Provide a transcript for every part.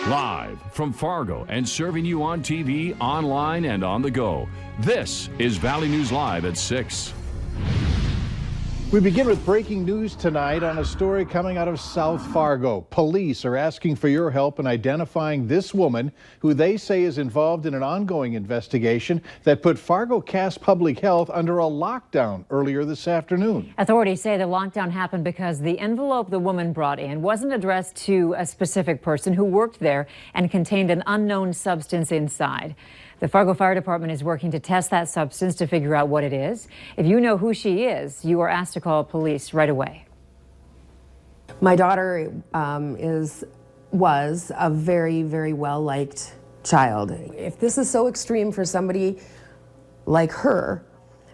Live from Fargo and serving you on TV, online, and on the go. This is Valley News Live at 6. We begin with breaking news tonight on a story coming out of South Fargo. Police are asking for your help in identifying this woman who they say is involved in an ongoing investigation that put Fargo Cass Public Health under a lockdown earlier this afternoon. Authorities say the lockdown happened because the envelope the woman brought in wasn't addressed to a specific person who worked there and contained an unknown substance inside. The Fargo Fire Department is working to test that substance to figure out what it is. If you know who she is, you are asked to call police right away. My daughter was a very, very well-liked child. If this is so extreme for somebody like her,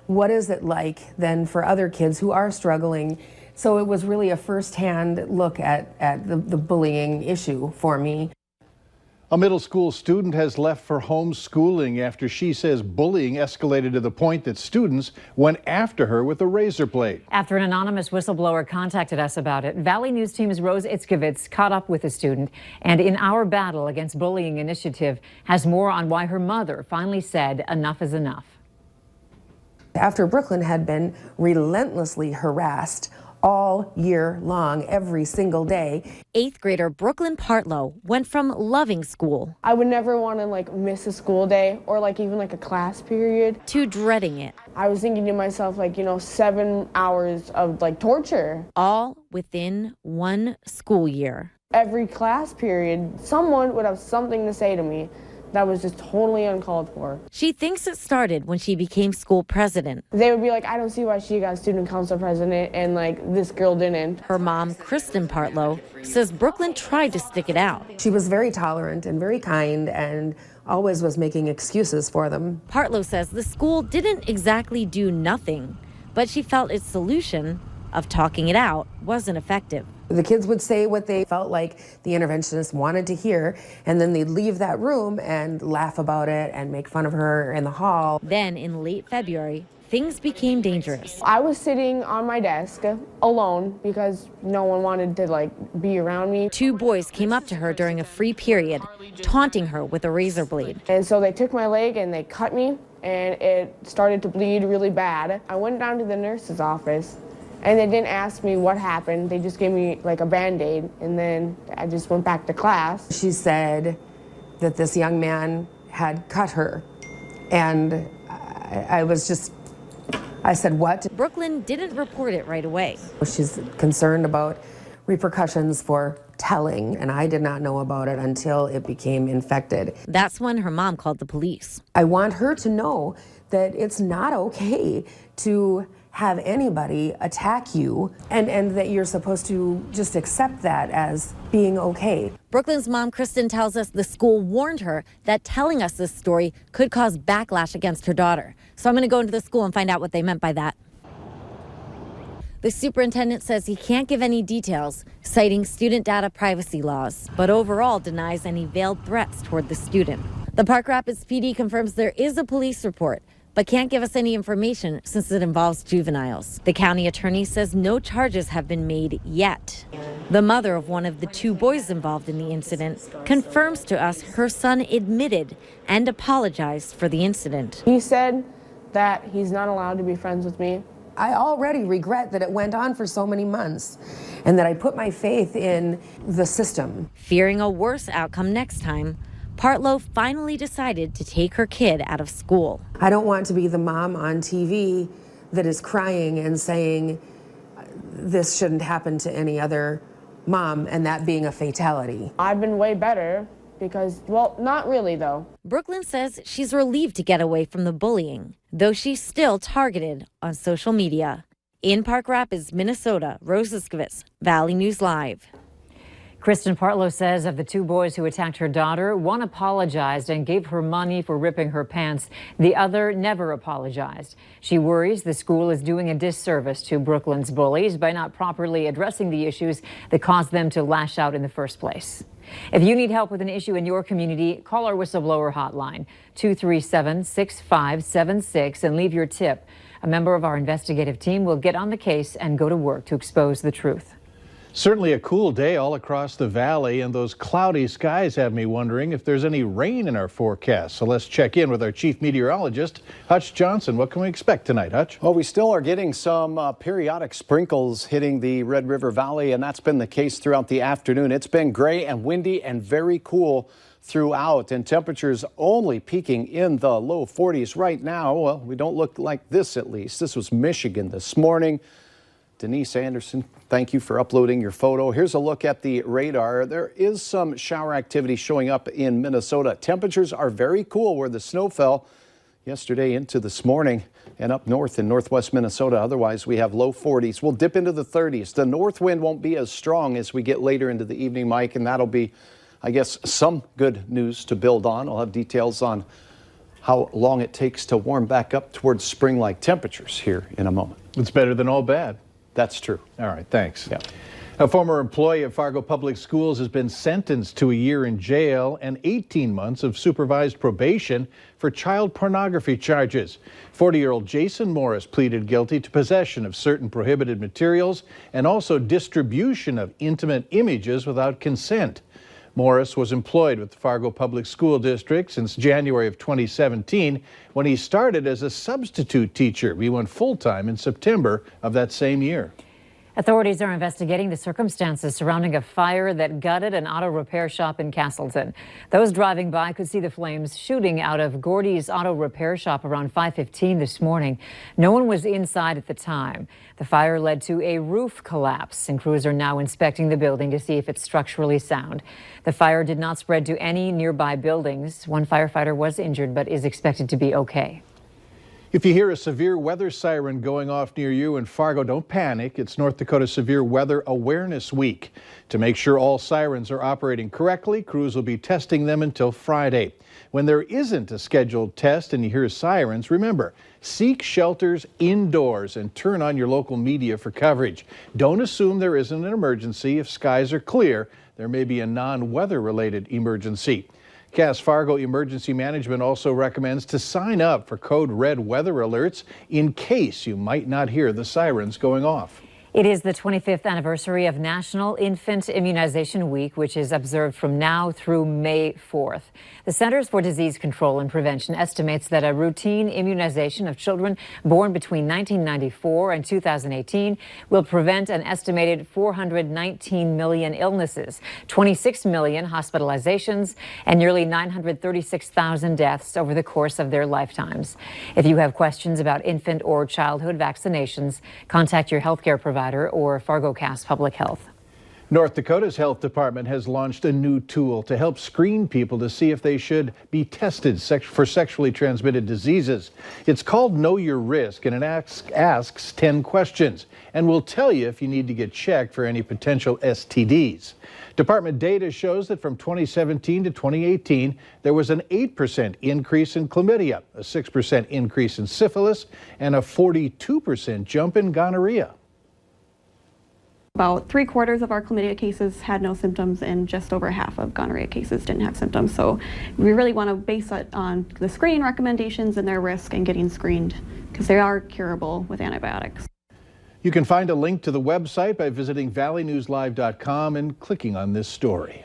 what is it like then for other kids who are struggling? So it was really a first-hand look at the bullying issue for me. A middle school student has left for homeschooling after she says bullying escalated to the point that students went after her with a razor blade. After an anonymous whistleblower contacted us about it, Valley News Team's Rose Itzkovitz caught up with the student, and in Our Battle Against Bullying initiative has more on why her mother finally said enough is enough. After Brooklyn had been relentlessly harassed all year long, every single day. 8th grader Brooklyn Partlow went from loving school. I would never want to miss a school day or even a class period. To dreading it. I was thinking to myself 7 hours of torture. All within one school year. Every class period, someone would have something to say to me that was just totally uncalled for. She thinks it started when she became school president. They would be like, I don't see why she got student council president and this girl didn't. Her mom, Kristen Partlow, says Brooklyn tried to stick it out. She was very tolerant and very kind and always was making excuses for them. Partlow says the school didn't exactly do nothing, but she felt its solution of talking it out wasn't effective. The kids would say what they felt like the interventionist wanted to hear, and then they'd leave that room and laugh about it and make fun of her in the hall. Then in late February, things became dangerous. I was sitting on my desk alone because no one wanted to be around me. 2 boys came up to her during a free period, taunting her with a razor blade. And so they took my leg and they cut me, and it started to bleed really bad. I went down to the nurse's office. And they didn't ask me what happened. They just gave me a Band-Aid, and then I just went back to class. She said that this young man had cut her, and I said, what? Brooklyn didn't report it right away. She's concerned about repercussions for telling, and I did not know about it until it became infected. That's when her mom called the police. I want her to know that it's not okay to have anybody attack you and that you're supposed to just accept that as being okay. Brooklyn's mom, Kristen, tells us the school warned her that telling us this story could cause backlash against her daughter. So I'm going to go into the school and find out what they meant by that. The superintendent says he can't give any details, citing student data privacy laws, but overall denies any veiled threats toward the student. The Park Rapids PD confirms there is a police report, but can't give us any information since it involves juveniles. The county attorney says no charges have been made yet. The mother of one of the 2 boys involved in the incident confirms to us her son admitted and apologized for the incident. He said that he's not allowed to be friends with me. I already regret that it went on for so many months and that I put my faith in the system. Fearing a worse outcome next time, Partlow finally decided to take her kid out of school. I don't want to be the mom on TV that is crying and saying this shouldn't happen to any other mom, and that being a fatality. I've been way better because, well, not really though. Brooklyn says she's relieved to get away from the bullying, though she's still targeted on social media. In Park Rapids, Minnesota, Rose Itzkovitz, Valley News Live. Kristen Partlow says of the 2 boys who attacked her daughter, one apologized and gave her money for ripping her pants. The other never apologized. She worries the school is doing a disservice to Brooklyn's bullies by not properly addressing the issues that caused them to lash out in the first place. If you need help with an issue in your community, call our whistleblower hotline, 237-6576, and leave your tip. A member of our investigative team will get on the case and go to work to expose the truth. Certainly a cool day all across the valley, and those cloudy skies have me wondering if there's any rain in our forecast. So let's check in with our chief meteorologist, Hutch Johnson. What can we expect tonight, Hutch? Well, we still are getting some periodic sprinkles hitting the Red River Valley, and that's been the case throughout the afternoon. It's been gray and windy and very cool throughout, and temperatures only peaking in the low 40s right now. Well, we don't look like this, at least. This was Michigan this morning. Denise Anderson, thank you for uploading your photo. Here's a look at the radar. There is some shower activity showing up in Minnesota. Temperatures are very cool where the snow fell yesterday into this morning, and up north in northwest Minnesota. Otherwise, we have low 40s. We'll dip into the 30s. The north wind won't be as strong as we get later into the evening, Mike, and that'll be, I guess, some good news to build on. I'll have details on how long it takes to warm back up towards spring-like temperatures here in a moment. It's better than all bad. That's true. All right, thanks. Yeah. A former employee of Fargo Public Schools has been sentenced to a year in jail and 18 months of supervised probation for child pornography charges. 40-year-old Jason Morris pleaded guilty to possession of certain prohibited materials and also distribution of intimate images without consent. Morris was employed with the Fargo Public School District since January of 2017 when he started as a substitute teacher. He went full-time in September of that same year. Authorities are investigating the circumstances surrounding a fire that gutted an auto repair shop in Castleton. Those driving by could see the flames shooting out of Gordy's Auto Repair Shop around 5:15 this morning. No one was inside at the time. The fire led to a roof collapse, and crews are now inspecting the building to see if it's structurally sound. The fire did not spread to any nearby buildings. One firefighter was injured but is expected to be okay. If you hear a severe weather siren going off near you in Fargo, don't panic. It's North Dakota Severe Weather Awareness Week. To make sure all sirens are operating correctly, crews will be testing them until Friday. When there isn't a scheduled test and you hear sirens, remember, seek shelters indoors and turn on your local media for coverage. Don't assume there isn't an emergency. If skies are clear, there may be a non-weather related emergency. Cass Fargo Emergency Management also recommends to sign up for code red weather alerts in case you might not hear the sirens going off. It is the 25th anniversary of National Infant Immunization Week, which is observed from now through May 4th. The Centers for Disease Control and Prevention estimates that a routine immunization of children born between 1994 and 2018 will prevent an estimated 419 million illnesses, 26 million hospitalizations, and nearly 936,000 deaths over the course of their lifetimes. If you have questions about infant or childhood vaccinations, contact your healthcare provider or Fargo Cass Public Health. North Dakota's health department has launched a new tool to help screen people to see if they should be tested for sexually transmitted diseases. It's called Know Your Risk, and it asks 10 questions and will tell you if you need to get checked for any potential STDs. Department data shows that from 2017 to 2018, there was an 8% increase in chlamydia, a 6% increase in syphilis, and a 42% jump in gonorrhea. About 3/4 of our chlamydia cases had no symptoms, and just over half of gonorrhea cases didn't have symptoms. So we really want to base it on the screening recommendations and their risk and getting screened, because they are curable with antibiotics. You can find a link to the website by visiting valleynewslive.com and clicking on this story.